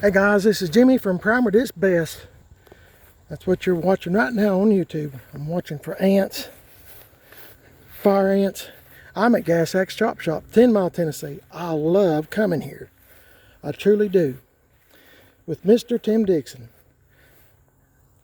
Hey guys, this is Jimmy from Primer This Best. That's what you're watching right now on YouTube. I'm watching for ants, fire ants. I'm at Gas Axe Chop Shop, 10 Mile, Tennessee. I love coming here. I truly do. With Mr. Tim Dixon.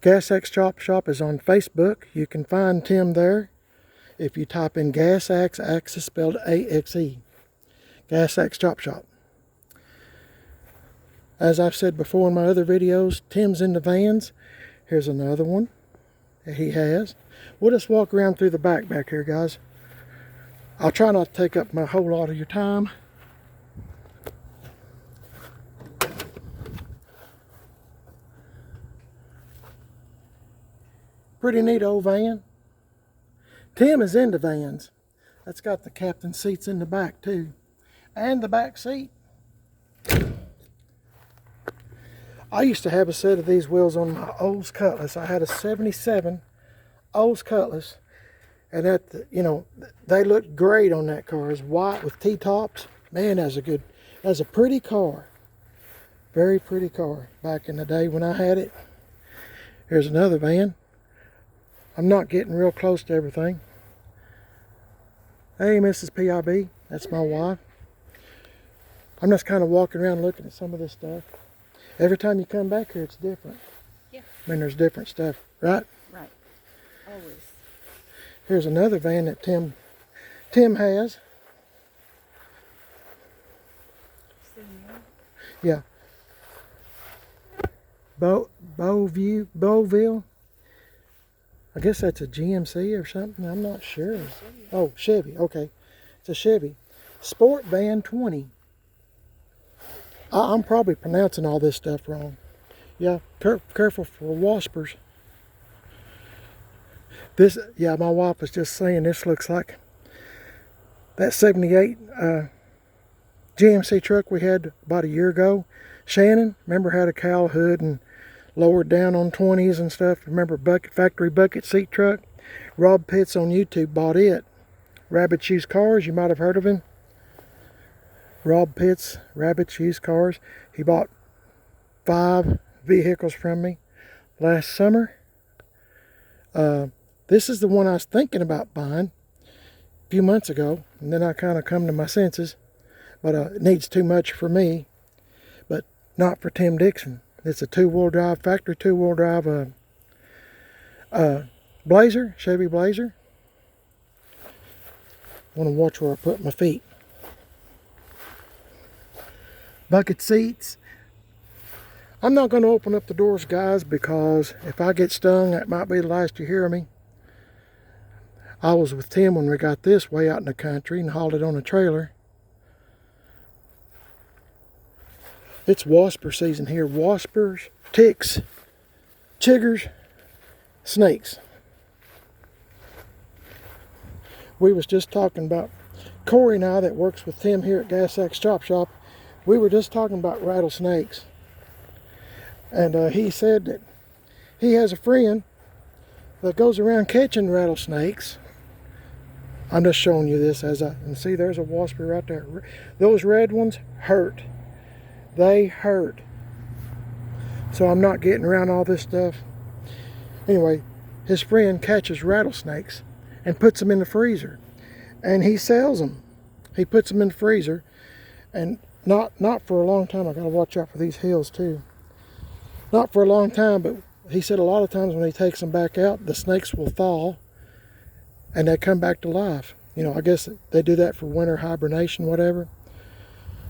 Gas Axe Chop Shop is on Facebook. You can find Tim there if you type in Gas Axe. Axe is spelled A-X-E. Gas Axe Chop Shop. As I've said before in my other videos, Tim's into vans. Here's another one that he has. We'll just walk around through the back here, guys. I'll try not to take up my whole lot of your time. Pretty neat old van. Tim is into vans. That's got the captain seats in the back too. And the back seat. I used to have a set of these wheels on my Olds Cutlass. I had a 77 Olds Cutlass, and they looked great on that car. It's white with T-tops. Man, that's a pretty car. Very pretty car back in the day when I had it. Here's another van. I'm not getting real close to everything. Hey, Mrs. PIB, that's my wife. I'm just kind of walking around looking at some of this stuff. Every time you come back here, it's different. Yeah. I mean, there's different stuff, right? Right. Always. Here's another van that Tim has. Yeah. Beauville. I guess that's a GMC or something. I'm not sure. Chevy. Oh, Chevy. Okay. It's a Chevy. Sport Van 20. I'm probably pronouncing all this stuff wrong. Yeah, careful for waspers. My wife was just saying this looks like that 78 GMC truck we had about a year ago. Shannon, remember, had a cowl hood and lowered down on 20s and stuff. Remember factory bucket seat truck? Rob Pitts on YouTube bought it. Rabbit's Used Cars, you might have heard of him. Rob Pitts, Rabbit's Used Cars. He bought 5 vehicles from me last summer. This is the one I was thinking about buying a few months ago, and then I kind of come to my senses. But it needs too much for me, but not for Tim Dixon. It's a factory two-wheel drive Blazer, Chevy Blazer. I want to watch where I put my feet. Bucket seats. I'm not going to open up the doors, guys, because if I get stung, that might be the last you hear of me. I was with Tim when we got this way out in the country and hauled it on a trailer. It's wasper season here. Waspers, ticks, chiggers, snakes. We was just talking about Corey and I that works with Tim here at Gas Axe Chop Shop. We were just talking about rattlesnakes, and he said that he has a friend that goes around catching rattlesnakes. I'm just showing you this and see, there's a wasper right there. Those red ones hurt. They hurt. So I'm not getting around all this stuff. Anyway, his friend catches rattlesnakes and puts them in the freezer, and he sells them. He puts them in the freezer, and not for a long time. I gotta watch out for these hills too. Not for a long time, but he said a lot of times when he takes them back out, the snakes will thaw and they come back to life. I guess they do that for winter hibernation, whatever.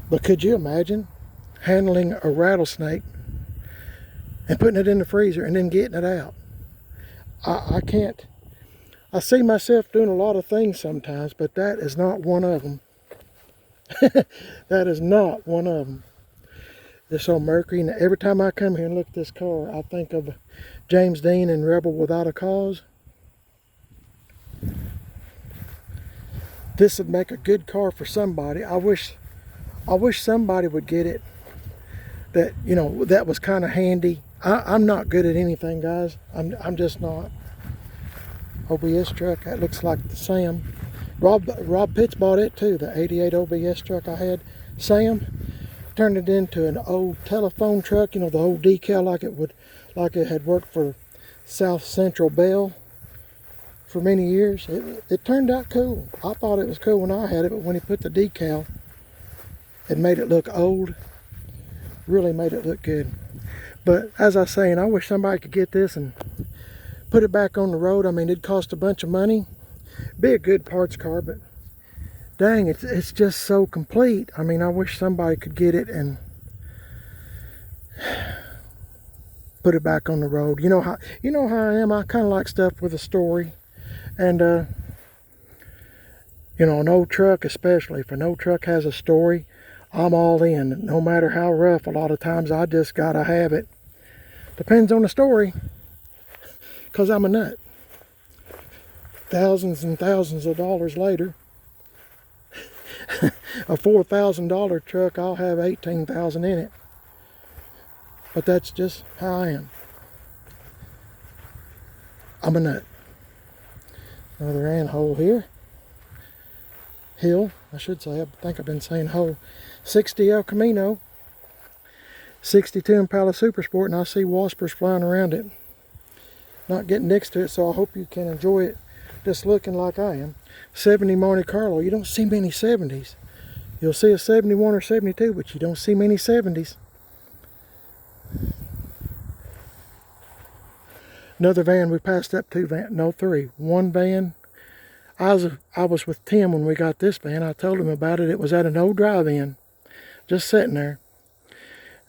But could you imagine handling a rattlesnake and putting it in the freezer and then getting it out? I can't. I see myself doing a lot of things sometimes, but that is not one of them. That is not one of them. This old Mercury, and every time I come here and look at this car, I think of James Dean and Rebel Without a Cause. This would make a good car for somebody. I wish somebody would get it that, that was kind of handy. I'm not good at anything, guys. I'm just not. OBS truck, that looks like the Sam. Rob Pitts bought it too, the 88 OBS truck I had. Sam, turned it into an old telephone truck, you know, the old decal like it had worked for South Central Bell for many years. It turned out cool. I thought it was cool when I had it, but when he put the decal, it made it look old. Really made it look good. But as I was saying, I wish somebody could get this and put it back on the road. I mean, it'd cost a bunch of money. Be a good parts car, but dang, it's just so complete. I mean, I wish somebody could get it and put it back on the road. You know how I am. I kind of like stuff with a story, and you know, an old truck especially. If an old truck has a story, I'm all in. No matter how rough, a lot of times I just gotta have it. Depends on the story, cause I'm a nut. Thousands and thousands of dollars later, a $4,000 truck, I'll have 18,000 in it. But that's just how I am. I'm a nut. Another anhole here. Hill, I should say. I think I've been saying hole. 60 El Camino. 62 Impala Super Sport, and I see waspers flying around it. Not getting next to it, so I hope you can enjoy it just looking like I am. 70 Monte Carlo. You don't see many 70s. You'll see a 71 or 72, but you don't see many 70s. Another van we passed up, three. One van. I was with Tim when we got this van. I told him about it. It was at an old drive-in, just sitting there.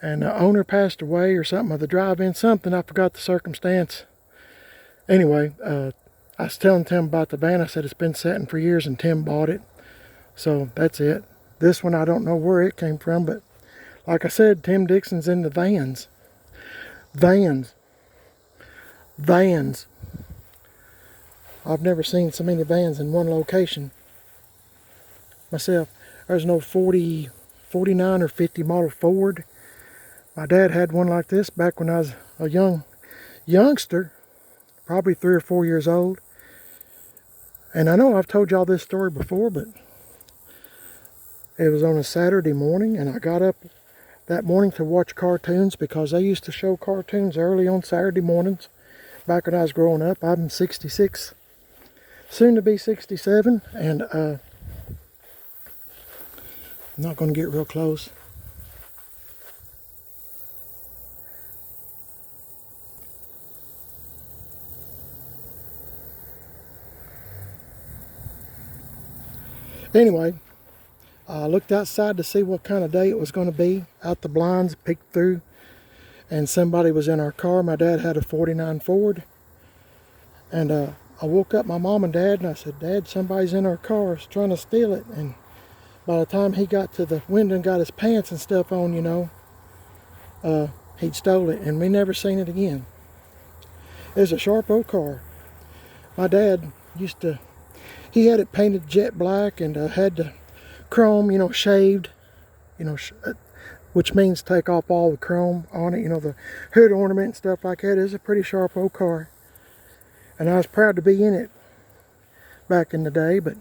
And the owner passed away or something, or the drive-in, something. I forgot the circumstance. Anyway, I was telling Tim about the van. I said it's been sitting for years, and Tim bought it. So that's it. This one, I don't know where it came from, but like I said, Tim Dixon's into vans. Vans. I've never seen so many vans in one location myself. There's no 40, 49 or 50 model Ford. My dad had one like this back when I was a youngster, probably 3 or 4 years old. And I know I've told y'all this story before, but it was on a Saturday morning, and I got up that morning to watch cartoons because they used to show cartoons early on Saturday mornings back when I was growing up. I'm 66, soon to be 67, and I'm not going to get real close. Anyway, I looked outside to see what kind of day it was going to be. Out the blinds, peeked through, and somebody was in our car. My dad had a 49 Ford. And I woke up my mom and dad, and I said, Dad, somebody's in our car trying to steal it. And by the time he got to the window and got his pants and stuff on, you know, he'd stole it, and we never seen it again. It was a sharp old car. My dad he had it painted jet black, and had the chrome, you know, shaved, you know, which means take off all the chrome on it, you know, the hood ornament and stuff like that. It was a pretty sharp old car. And I was proud to be in it back in the day, but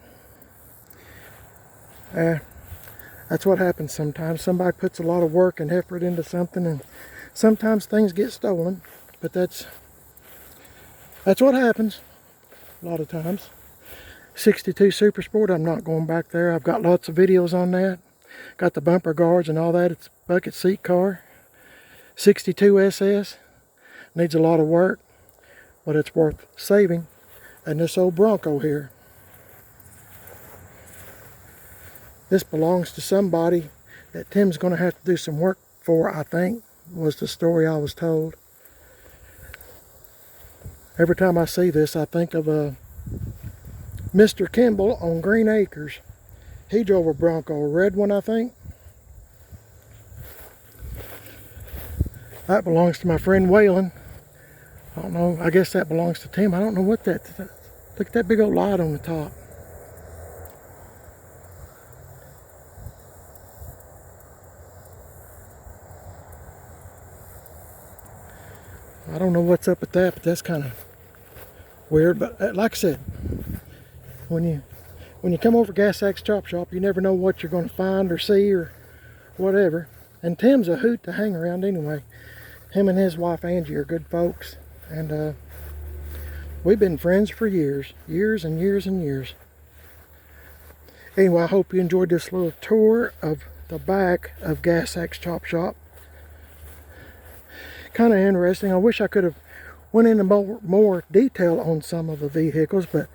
that's what happens sometimes. Somebody puts a lot of work and effort into something, and sometimes things get stolen, but that's what happens a lot of times. 62 Super Sport, I'm not going back there. I've got lots of videos on that. Got the bumper guards and all that. It's a bucket seat car. 62 SS, needs a lot of work, but it's worth saving. And this old Bronco here, this belongs to somebody that Tim's going to have to do some work for, I think, was the story I was told. Every time I see this, I think of Mr. Kimball on Green Acres. He drove a Bronco, a red one, I think. That belongs to my friend Waylon. I don't know, I guess that belongs to Tim. I don't know what that, look at that big old light on the top. I don't know what's up with that, but that's kind of weird. But like I said, when you come over Gas Axe Chop Shop, you never know what you're going to find or see or whatever. And Tim's a hoot to hang around anyway. Him and his wife Angie are good folks. And we've been friends for years. Years and years and years. Anyway, I hope you enjoyed this little tour of the back of Gas X Chop Shop. Kind of interesting. I wish I could have went into more detail on some of the vehicles, but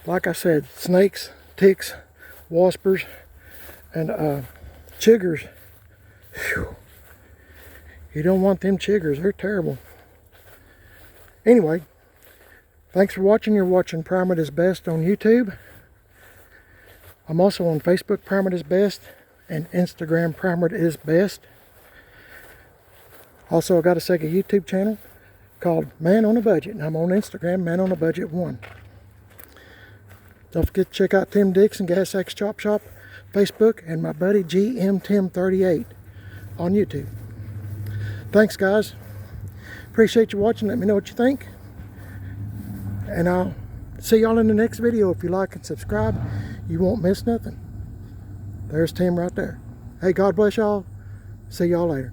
like I said, snakes, ticks, waspers, and chiggers. Whew. You don't want them chiggers. They're terrible. Anyway, thanks for watching. You're watching Primate is Best on YouTube. I'm also on Facebook, Primate is Best, and Instagram, Primate is Best. Also, I got a second YouTube channel called Man on a Budget, and I'm on Instagram, Man on a Budget 1. Don't forget to check out Tim Dixon, Gas X Chop Shop, Facebook, and my buddy GM1038 on YouTube. Thanks, guys. Appreciate you watching. Let me know what you think. And I'll see y'all in the next video. If you like and subscribe, you won't miss nothing. There's Tim right there. Hey, God bless y'all. See y'all later.